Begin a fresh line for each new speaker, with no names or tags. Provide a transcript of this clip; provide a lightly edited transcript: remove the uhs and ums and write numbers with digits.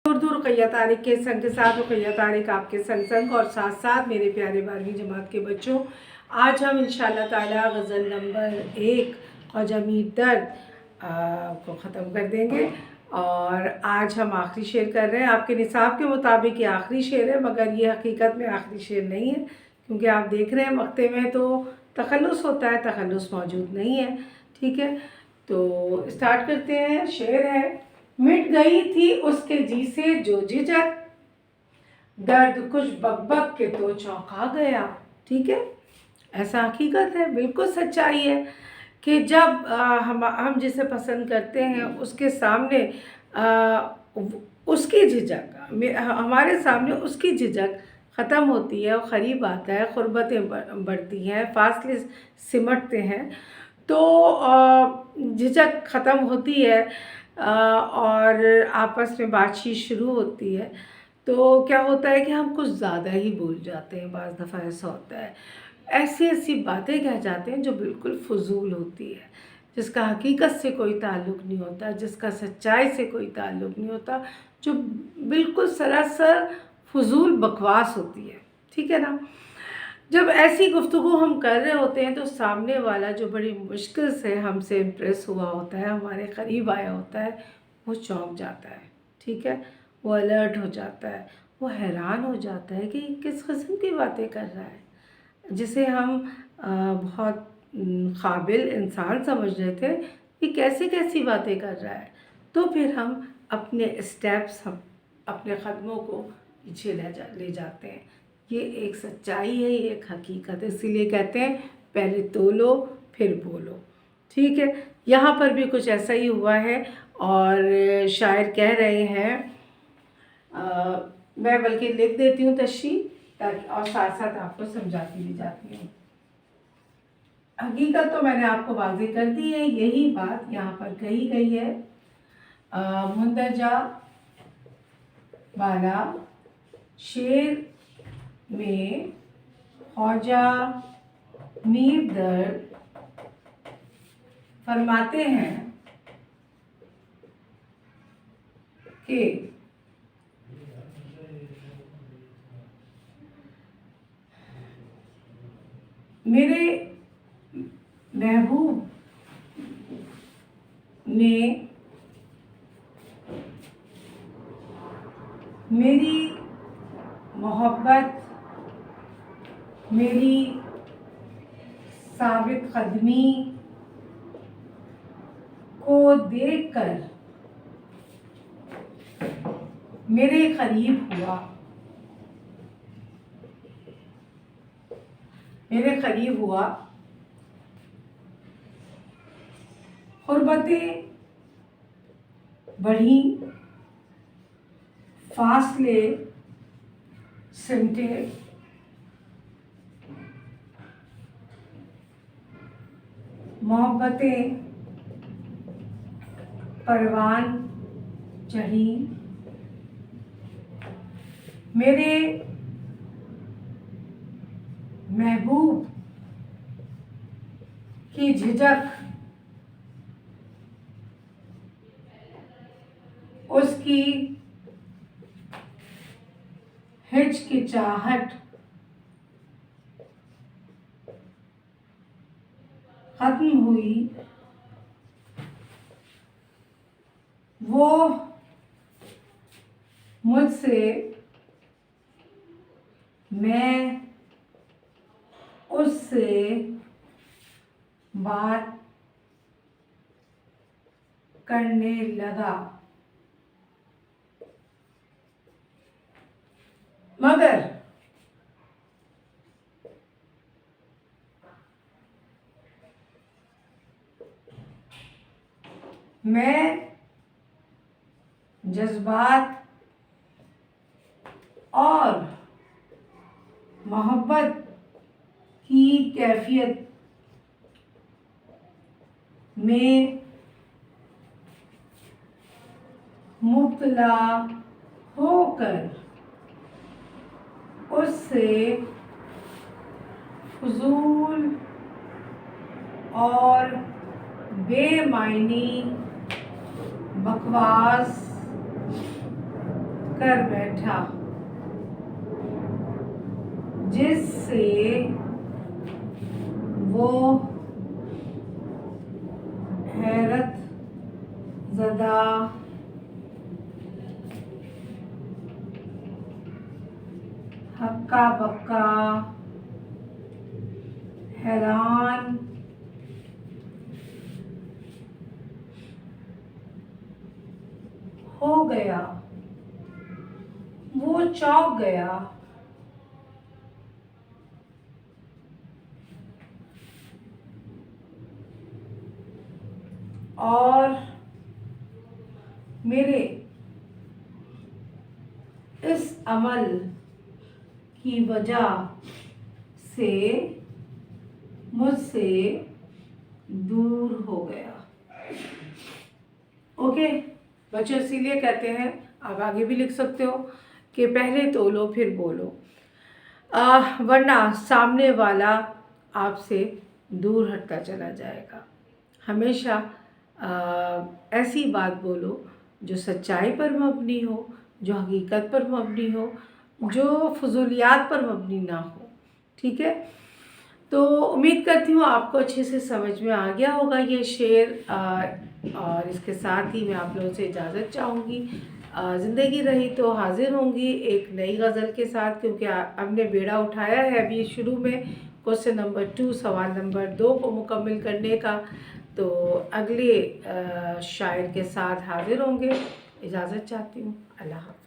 उर्दू रुकैया तारिक के संग के साथ रुकैया तारिक आपके संग संग और साथ साथ मेरे प्यारे 12वीं जमात के बच्चों, आज हम इंशाअल्लाह ताला गज़ल नंबर 1 ख्वाजा मीर दर्द को ख़त्म कर देंगे। और आज हम आखिरी शेर कर रहे हैं। आपके निसाब के मुताबिक ये आखिरी शेर है, मगर ये हकीकत में आखिरी शेर नहीं है, क्योंकि आप देख रहे हैं मक्ते में तो तखल्लुस होता है, तखल्लुस मौजूद नहीं है। ठीक है, तो स्टार्ट करते हैं। शेर है, मिट गई थी उसके जी से जो झिझक, दर्द कुछ बकबक के तो चौंका गया। ठीक है, ऐसा हकीकत है, बिल्कुल सच्चाई है कि जब हम जिसे पसंद करते हैं उसके सामने उसकी झिझक, हमारे सामने उसकी झिझक ख़त्म होती है और क़रीब आता है, क़ुर्बतें बढ़ती हैं, फासले सिमटते हैं, तो झिझक ख़त्म होती है और आपस में बातचीत शुरू होती है। तो क्या होता है कि हम कुछ ज़्यादा ही भूल जाते हैं। बाज़ दफ़ा ऐसा होता है, ऐसी ऐसी बातें कह जाते हैं जो बिल्कुल फ़ुज़ूल होती है, जिसका हकीकत से कोई ताल्लुक़ नहीं होता, जिसका सच्चाई से कोई ताल्लुक़ नहीं होता, जो बिल्कुल सरासर फ़ुज़ूल बकवास होती है। ठीक है ना। जब ऐसी गुफ्तगू हम कर रहे होते हैं तो सामने वाला जो बड़ी मुश्किल से हमसे इम्प्रेस हुआ होता है, हमारे क़रीब आया होता है, वो चौंक जाता है। ठीक है, वो अलर्ट हो जाता है, वो हैरान हो जाता है कि किस किस्म की बातें कर रहा है, जिसे हम बहुत काबिल इंसान समझ रहे थे कि कैसी कैसी बातें कर रहा है। तो फिर हम अपने स्टेप्स, हम अपने कदमों को पीछे ले जाते हैं। ये एक सच्चाई है, ये एक हकीकत है। इसीलिए कहते हैं पहले तोलो फिर बोलो। ठीक है, यहाँ पर भी कुछ ऐसा ही हुआ है और शायर कह रहे हैं, मैं बल्कि लिख देती हूँ तशरीह, ताकि और साथ साथ आपको समझाती भी जाती हूँ। हकीकत तो मैंने आपको वाज़ेह कर दी है, यही बात यहाँ पर कही गई है। मुंदरजा वाला शेर में ख्वाजा मीर दर्द फरमाते हैं कि मेरे महबूब ने मेरी मोहब्बत, मेरी साबित कदमी को देखकर मेरे करीब हुआ, मेरे करीब हुआ। क़ुर्बतें बढ़ी, फासले सिमटे, मोहब्बतें परवान चढ़ी। मेरे महबूब की झिझक, उसकी हिचकिचाहट खत्म हुई। वो मुझसे, मैं उससे बात करने लगा, मगर मैं जज्बात और मोहब्बत की कैफियत में मुब्तला होकर उससे फजूल और बेमायनी बकवास कर बैठा जिससे वो हैरत ज़दा हक्का बक्का हैरान हो गया, वो चौंक गया और मेरे इस अमल की वजह से मुझसे दूर हो गया। ओके बच्चों, इसीलिए कहते हैं, आप आगे भी लिख सकते हो कि पहले तोलो फिर बोलो, वरना सामने वाला आपसे दूर हटता चला जाएगा। हमेशा ऐसी बात बोलो जो सच्चाई पर मबनी हो, जो हकीकत पर मबनी हो, जो फजूलियात पर मबनी ना हो। ठीक है, तो उम्मीद करती हूँ आपको अच्छे से समझ में आ गया होगा ये शेर। और इसके साथ ही मैं आप लोगों से इजाज़त चाहूँगी। ज़िंदगी रही तो हाजिर होंगी एक नई गज़ल के साथ, क्योंकि हमने बेड़ा उठाया है अभी शुरू में क्वेश्चन नंबर 2 सवाल नंबर 2 को मुकम्मल करने का। तो अगले शायर के साथ हाजिर होंगे। इजाज़त चाहती हूँ। अल्लाह हाफ़िज़।